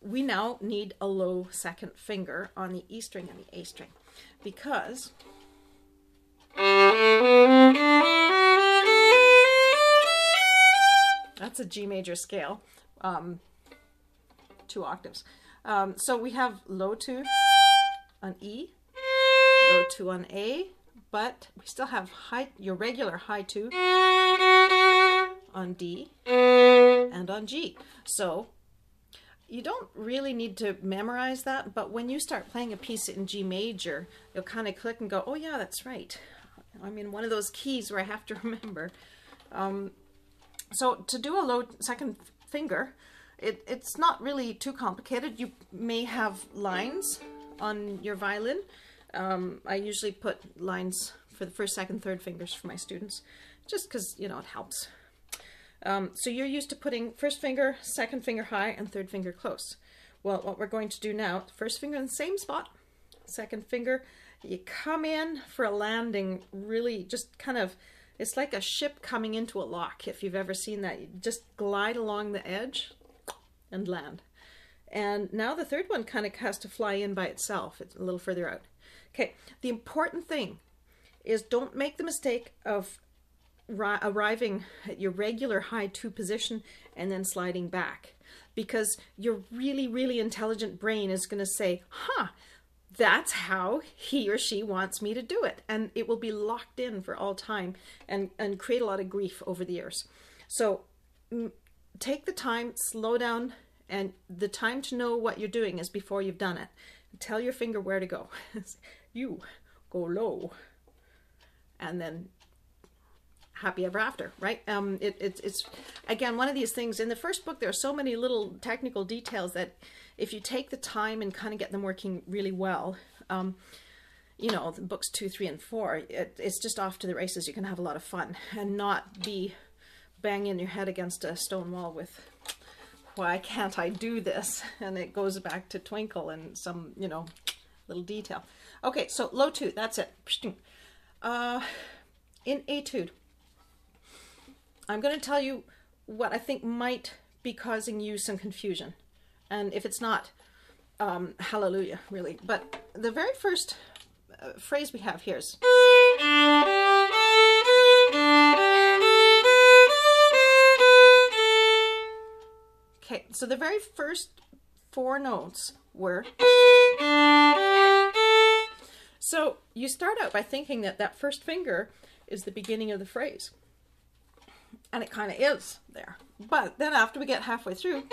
we now need a low second finger on the E string and the A string, because that's a G major scale, 2 octaves. So we have low 2 on E, low 2 on A, but we still have your regular high 2 on D and on G. So you don't really need to memorize that, but when you start playing a piece in G major, you'll kind of click and go, oh yeah, that's right. I'm in one of those keys where I have to remember. So to do a low second finger, it's not really too complicated. You may have lines on your violin. I usually put lines for the first, second, third fingers for my students, just because, you know, it helps. So you're used to putting first finger, second finger high, and third finger close. Well, what we're going to do now, first finger in the same spot, second finger, you come in for a landing, really just kind of, it's like a ship coming into a lock, if you've ever seen that. You just glide along the edge and land. And now the third one kind of has to fly in by itself. It's a little further out. Okay, the important thing is don't make the mistake of arriving at your regular high 2 position and then sliding back, because your really, really intelligent brain is going to say, huh, that's how he or she wants me to do it. And it will be locked in for all time and create a lot of grief over the years. So take the time, slow down, and the time to know what you're doing is before you've done it. Tell your finger where to go. You go low, and then happy ever after, right? It's again one of these things. In the first book, there are so many little technical details that if you take the time and kind of get them working really well, you know, the books 2, 3, and 4, it's just off to the races. You can have a lot of fun and not be banging your head against a stone wall with, why can't I do this? And it goes back to Twinkle and some, you know, little detail. Okay, so low 2, that's it. In Etude, I'm going to tell you what I think might be causing you some confusion. And if it's not, hallelujah, really. But the very first phrase we have here is... Okay, so the very first 4 notes were... So you start out by thinking that that first finger is the beginning of the phrase. And it kind of is there. But then after we get halfway through...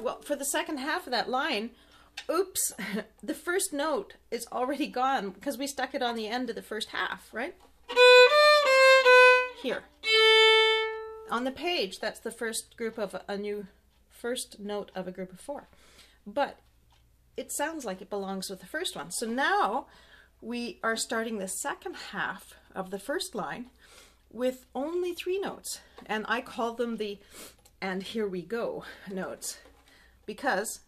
Well, for the second half of that line, oops, the first note is already gone because we stuck it on the end of the first half, right? Here. On the page, that's the first group of first note of a group of 4. But it sounds like it belongs with the first one. So now we are starting the second half of the first line with only 3 notes. And I call them the "and here we go" notes. Because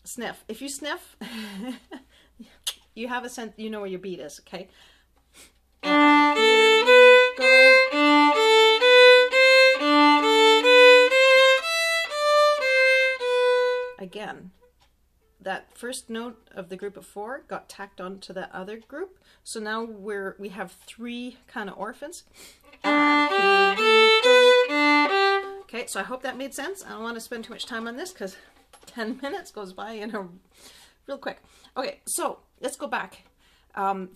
sniff. If you sniff, you have a sense, you know where your beat is, okay? And here we go. Again, that first note of the group of 4 got tacked on to the other group. So now we have 3 kind of orphans. And here we go. Okay, so I hope that made sense. I don't want to spend too much time on this because 10 minutes goes by in a real quick. Okay, so let's go back.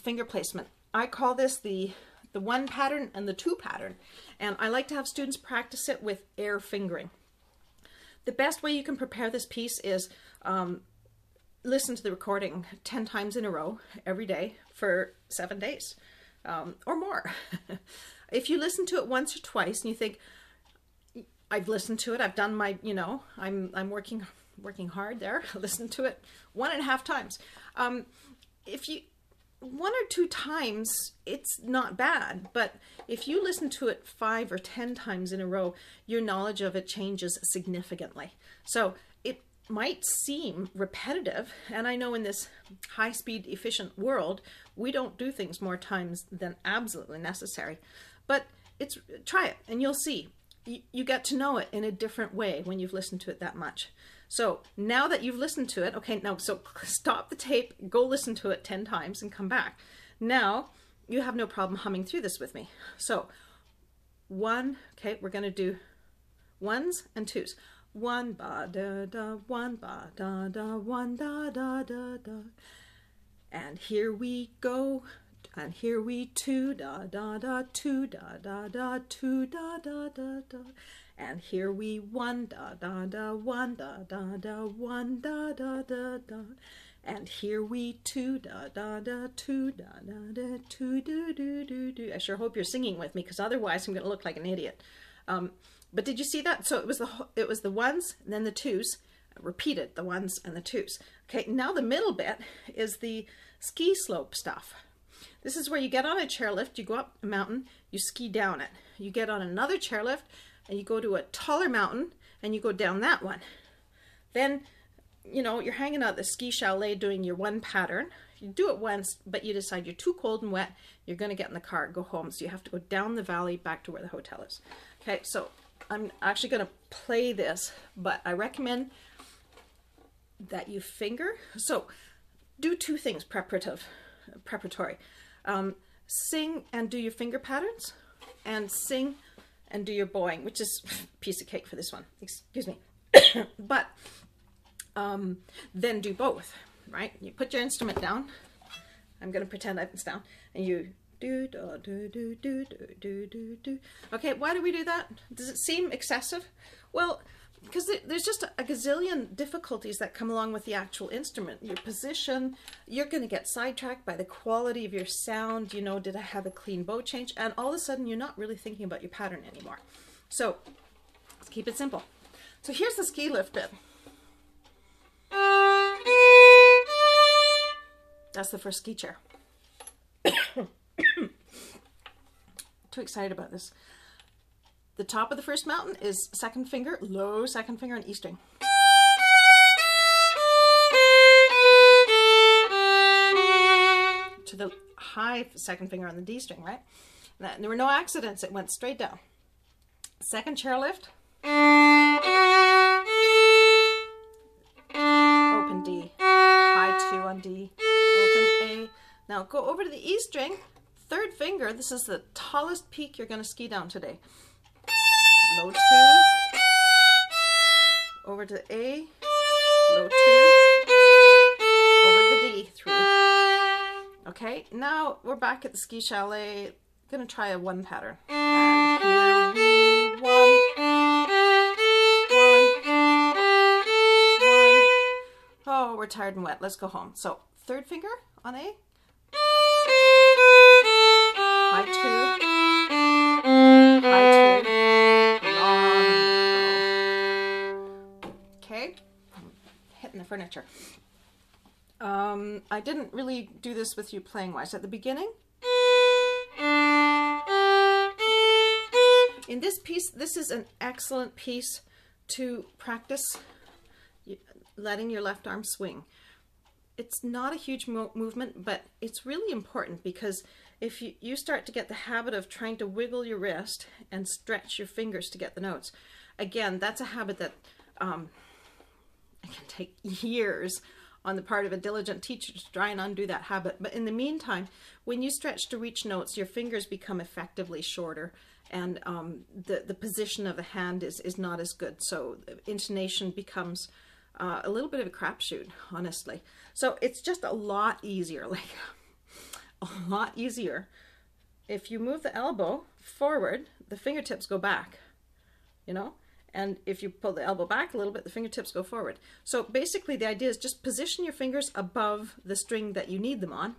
Finger placement. I call this the 1 pattern and the 2 pattern. And I like to have students practice it with air fingering. The best way you can prepare this piece is listen to the recording 10 times in a row every day for 7 days or more. If you listen to it once or twice and you think, I've listened to it, I've done my, you know, I'm working hard there, listen to it 1.5 times. If you 1 or 2 times, it's not bad, but if you listen to it 5 or 10 times in a row, your knowledge of it changes significantly. So it might seem repetitive, and I know in this high-speed, efficient world, we don't do things more times than absolutely necessary. But try it and you'll see. You get to know it in a different way when you've listened to it that much. So now that you've listened to it, okay, now so stop the tape, go listen to it 10 times and come back. Now you have no problem humming through this with me. So one, okay, we're going to do ones and twos. One ba da da, one ba da da, one da da da da. And here we go. And here we two da da da, two da da da, two da da da da. And here we one da da da, one da da da, one da da da da. And here we two da da da, two da da da, two do do do do. I sure hope you're singing with me, because otherwise I'm going to look like an idiot. But did you see that? So it was the ones and then the twos, repeated the ones and the twos. Okay, now the middle bit is the ski slope stuff. This is where you get on a chairlift, you go up a mountain, you ski down it. You get on another chairlift and you go to a taller mountain and you go down that one. Then, you know, you're hanging out at the ski chalet doing your one pattern. You do it once, but you decide you're too cold and wet, you're going to get in the car and go home. So you have to go down the valley back to where the hotel is. Okay, so I'm actually going to play this, but I recommend that you finger. So do two things preparatory. Sing and do your finger patterns, and sing and do your bowing, which is a piece of cake for this one. Excuse me. But then do both, right? You put your instrument down. I'm going to pretend it's down, and you do do do do do do do do. Okay, why do we do that? Does it seem excessive? Well, because there's just a gazillion difficulties that come along with the actual instrument. Your position, you're going to get sidetracked by the quality of your sound. You know, did I have a clean bow change? And all of a sudden, you're not really thinking about your pattern anymore. So let's keep it simple. So here's the ski lift bit. That's the first ski chair. Too excited about this. The top of the first mountain is second finger, low second finger on E string. To the high second finger on the D string, right? And there were no accidents, it went straight down. Second chairlift. Open D, high 2 on D, open A. Now go over to the E string, third finger, this is the tallest peak you're going to ski down today. Low 2, over to A, low 2, over the D, 3. Okay, now we're back at the ski chalet, going to try a one pattern. And here we one. Oh, we're tired and wet, let's go home. So, third finger on A, high 2, high 2. Okay, I'm hitting the furniture. I didn't really do this with you playing wise at the beginning. In this piece, this is an excellent piece to practice letting your left arm swing. It's not a huge movement, but it's really important, because if you start to get the habit of trying to wiggle your wrist and stretch your fingers to get the notes, again, that's a habit that it can take years on the part of a diligent teacher to try and undo that habit. But in the meantime, when you stretch to reach notes, your fingers become effectively shorter, and the position of the hand is not as good. So intonation becomes a little bit of a crapshoot, honestly. So it's just a lot easier, like a lot easier. If you move the elbow forward, the fingertips go back, you know? And if you pull the elbow back a little bit, the fingertips go forward. So basically the idea is just position your fingers above the string that you need them on.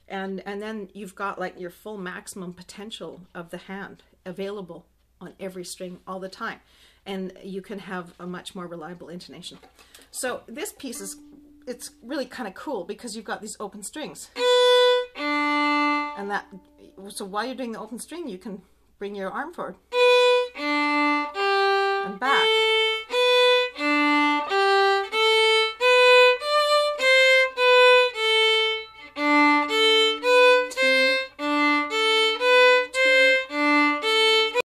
And then you've got like your full maximum potential of the hand available on every string all the time. And you can have a much more reliable intonation. So this piece it's really kind of cool, because you've got these open strings. And so while you're doing the open string, you can bring your arm forward and back.